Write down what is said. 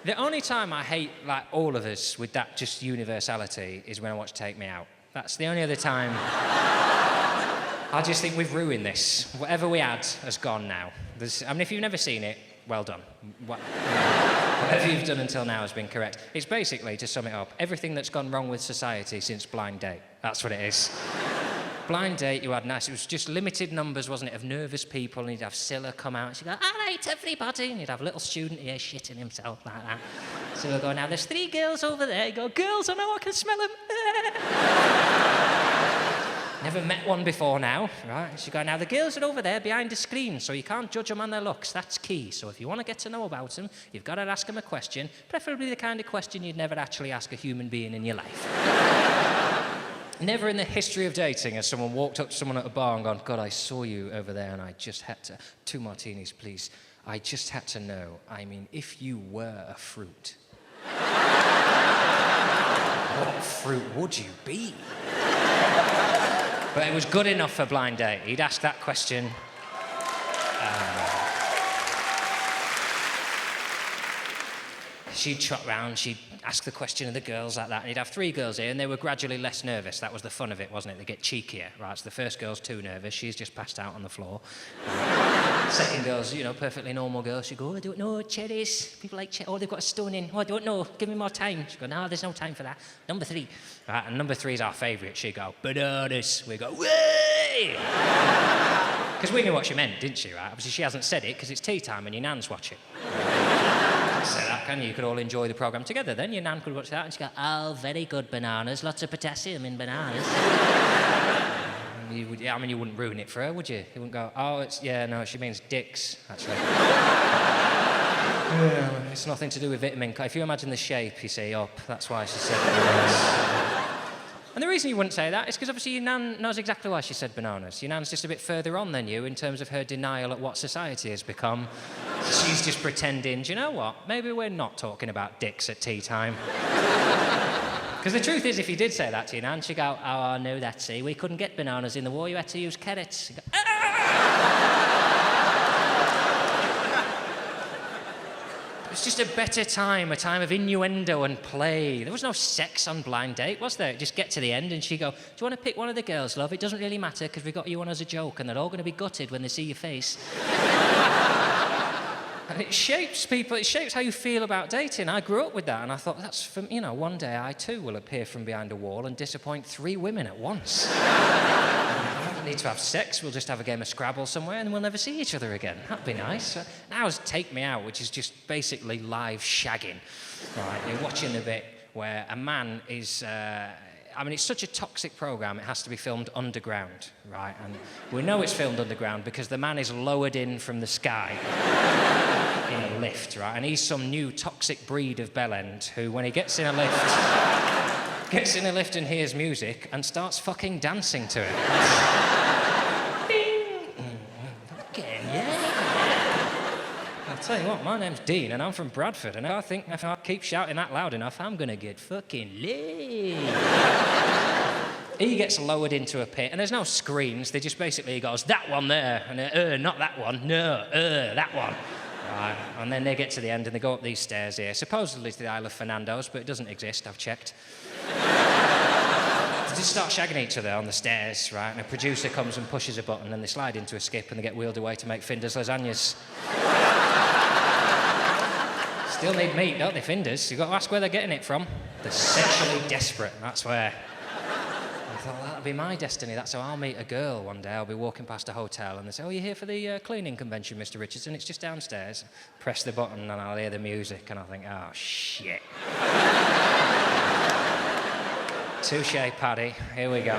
The only time I hate, like, all of us with that just universality is when I watch Take Me Out. That's the only other time. I just think we've ruined this. Whatever we had has gone now. If you've never seen it, well done. Whatever you've done until now has been correct. It's basically, to sum it up, everything that's gone wrong with society since Blind Date. That's what it is. Blind Date, you had nice, it was just limited numbers, wasn't it, of nervous people, and you'd have Scylla come out, and she'd go, all right, everybody, and you'd have a little student here shitting himself like that. So we'll go, now there's 3 girls over there. You go, girls, I know I can smell them. Never met one before now, right? She'd go, now the girls are over there behind the screen, so you can't judge them on their looks. That's key. So if you want to get to know about them, you've got to ask them a question, preferably the kind of question you'd never actually ask a human being in your life. Never in the history of dating has someone walked up to someone at a bar and gone, God, I saw you over there and I just had to... 2 martinis, please. I just had to know, I mean, if you were a fruit, what fruit would you be? But it was good enough for Blind Date. He'd ask that question. She'd trot round, she'd ask the question of the girls like that, and he'd have 3 girls here, and they were gradually less nervous. That was the fun of it, wasn't it? They get cheekier, right? So the first girl's too nervous, she's just passed out on the floor. Second girl's, you know, perfectly normal girl. She'd go, oh, I don't know, cherries. People like cherries. Oh, they've got a stone in. Oh, I don't know, give me more time. She'd go, no, there's no time for that. Number 3. Right, and number 3 is our favourite. She'd go, bananas. We'd go, way! Because we knew what she meant, didn't she, right? Obviously, she hasn't said it, because it's tea time and your nan's watching. So that, can you? You could all enjoy the programme together then. Your nan could watch that and she'd go, oh, very good bananas, lots of potassium in bananas. You wouldn't ruin it for her, would you? You wouldn't go, oh, no, she means dicks, actually. It's nothing to do with vitamin. If you imagine the shape, you see, up, that's why she said bananas. And the reason you wouldn't say that is because obviously your nan knows exactly why she said bananas. Your nan's just a bit further on than you in terms of her denial at what society has become. She's just pretending, do you know what? Maybe we're not talking about dicks at tea time. Because the truth is, if you did say that to your nan, she'd go, oh, no, that's it. We couldn't get bananas in the war. You had to use carrots. She'd go, It's just a better time, a time of innuendo and play. There was no sex on Blind Date, was there? Just get to the end and she'd go, do you want to pick one of the girls, love? It doesn't really matter because we got you on as a joke and they're all going to be gutted when they see your face. And it shapes people, it shapes how you feel about dating. I grew up with that and I thought, that's from, you know, one day I too will appear from behind a wall and disappoint 3 women at once. I don't need to have sex, we'll just have a game of Scrabble somewhere and we'll never see each other again. That'd be nice. Now it's Take Me Out, which is just basically live shagging. Right, you're watching the bit where a man is... it's such a toxic programme, it has to be filmed underground, right? And we know it's filmed underground because the man is lowered in from the sky in a lift, right? And he's some new toxic breed of bellend who, when he gets in a lift and hears music and starts fucking dancing to it. Again, yeah. I'll tell you what, my name's Dean and I'm from Bradford and I think if I keep shouting that loud enough, I'm gonna get fucking laid. He gets lowered into a pit and there's no screams, they just basically goes, that one there, and not that one, no, that one. Right. And then they get to the end and they go up these stairs here, supposedly to the Isle of Fernando's, but it doesn't exist, I've checked. They just start shagging each other on the stairs, right? And a producer comes and pushes a button and they slide into a skip and they get wheeled away to make Finder's lasagnas. Still need meat, don't they, Finders? You've got to ask where they're getting it from. They're sexually desperate, that's where. I thought, well, that'll be my destiny. That's how I'll meet a girl one day. I'll be walking past a hotel and they say, oh, you're here for the cleaning convention, Mr. Richardson? It's just downstairs. Press the button and I'll hear the music and I'll think, oh, shit. Touche, Paddy. Here we go.